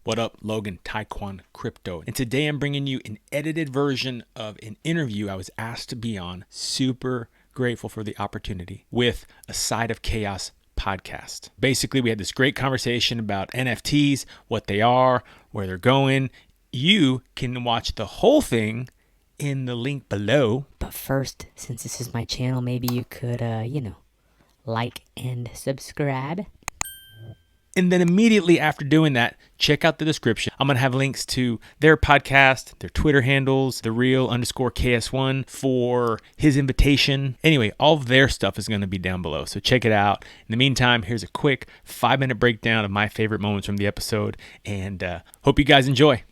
What up, Logan, Taekwon Crypto. And today I'm bringing you an edited version of an interview I was asked to be on. Super grateful for the opportunity with A Side of Chaos podcast. Basically, we had this great conversation about NFTs, what they are, where they're going. You can watch the whole thing in the link below. But first, since this is my channel, maybe you could, like and subscribe. And then immediately after doing that, check out the description. I'm going to have links to their podcast, their Twitter handles, the real_KS1 for his invitation. Anyway, all of their stuff is going to be down below. So check it out. In the meantime, here's a quick 5-minute breakdown of my favorite moments from the episode. And hope you guys enjoy.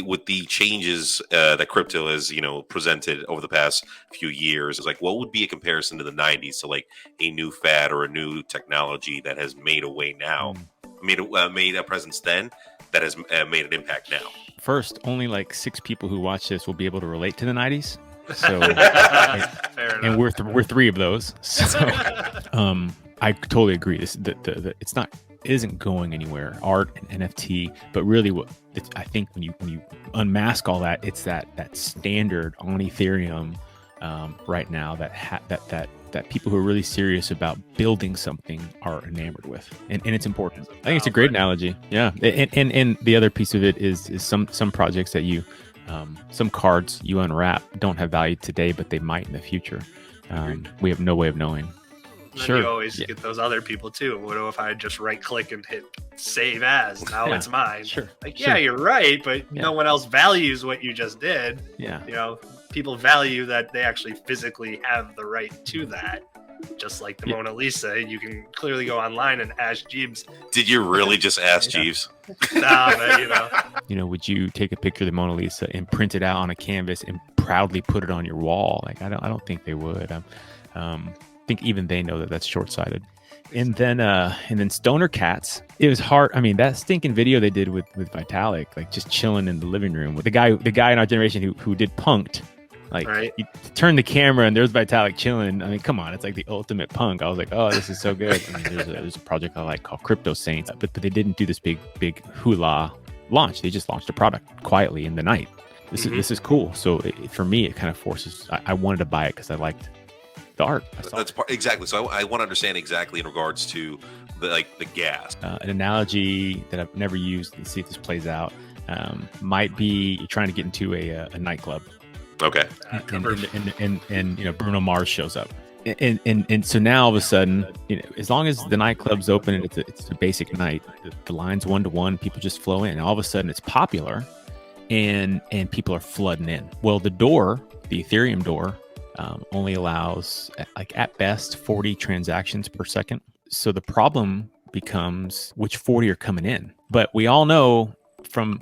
With the changes that crypto has, presented over the past few years, is like, what would be a comparison to the 90s? So like a new fad or a new technology that has made a way now, made a presence then that has made an impact now. First, only like 6 people who watch this will be able to relate to the 90s. So, and we're 3 of those. So, I totally agree. It isn't going anywhere. Art and NFT, but really, I think when you unmask all that, it's that standard on Ethereum right now that people who are really serious about building something are enamored with, and it's important. I think it's a great analogy. Yeah, and the other piece of it is some projects that you some cards you unwrap don't have value today, but they might in the future. We have no way of knowing. Then you always get those other people too. What if I just right click and hit save as? Now it's mine. You're right, but no one else values what you just did. Yeah. People value that they actually physically have the right to that. Just like the Mona Lisa, you can clearly go online and ask Jeeves. Did you really just ask Jeeves? Nah, but would you take a picture of the Mona Lisa and print it out on a canvas and proudly put it on your wall? Like I don't think they would. I think even they know that that's short-sighted. And then Stoner Cats. It was hard. I mean, that stinking video they did with Vitalik, like just chilling in the living room with the guy in our generation who did Punked. Like you turn the camera and there's Vitalik chilling. I mean, come on, it's like the ultimate punk. I was like, oh, this is so good. I mean, there's a project I like called Crypto Saints, but they didn't do this big hula launch. They just launched a product quietly in the night. This is cool. So for me, it kind of forces. I wanted to buy it because I liked the art. Exactly. So I want to understand exactly in regards to the gas. An analogy that I've never used, and see if this plays out, might be you're trying to get into a nightclub. Okay. And Bruno Mars shows up. And so now all of a sudden, as long as the nightclub's open and it's a basic night, the line's 1-to-1, people just flow in. And all of a sudden it's popular and people are flooding in. Well, the Ethereum door, only allows at best 40 transactions per second. So the problem becomes which 40 are coming in. But we all know from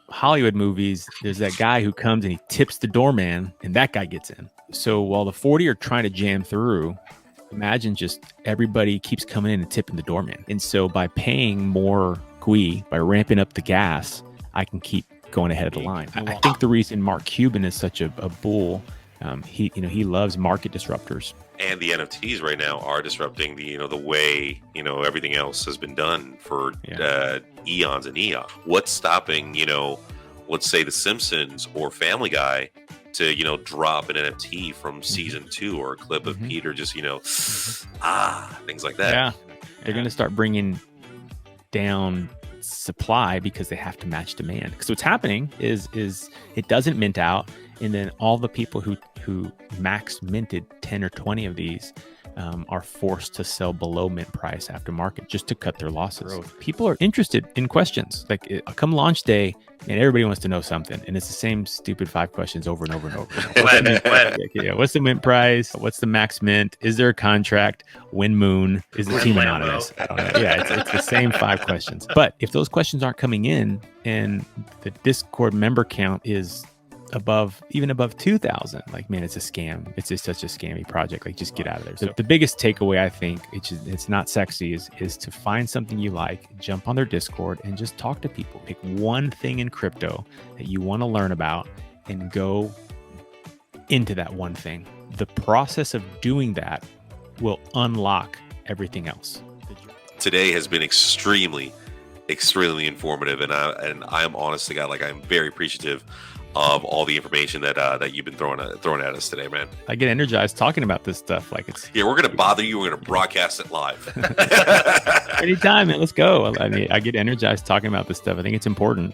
Hollywood movies, there's that guy who comes and he tips the doorman and that guy gets in. So while the 40 are trying to jam through, imagine just everybody keeps coming in and tipping the doorman. And so by paying more by ramping up the gas, I can keep going ahead of the line. I think the reason Mark Cuban is such a bull, he loves market disruptors. And the NFTs right now are disrupting the way everything else has been done for eons and eons. What's stopping let's say The Simpsons or Family Guy to drop an NFT from season 2 or a clip of Peter just things like that. Yeah, they're going to start bringing down supply because they have to match demand. Because what's happening is it doesn't mint out, and then all the people who max minted 10 or 20 of these are forced to sell below mint price after market just to cut their losses. People are interested in questions. Like come launch day, and everybody wants to know something, and it's the same stupid 5 questions over and over and over. What's the mint price? What's the max mint? Is there a contract? When moon? Is the team anonymous? I don't know. Yeah, it's the same 5 questions. But if those questions aren't coming in, and the Discord member count is even above 2,000, like, man, it's a scam. It's just such a scammy project. Like, just get out of there. So the biggest takeaway, I think, it's not sexy, is to find something you like, jump on their Discord, and just talk to people. Pick one thing in crypto that you want to learn about and go into that one thing. the process of doing that will unlock everything else. Today has been extremely informative, and I'm honest to God, like, I'm very appreciative of all the information that you've been throwing at us today, man. I get energized talking about this stuff. Like, it's we're gonna bother you. We're gonna broadcast it live. Anytime, man. Let's go. I mean, I get energized talking about this stuff. I think it's important.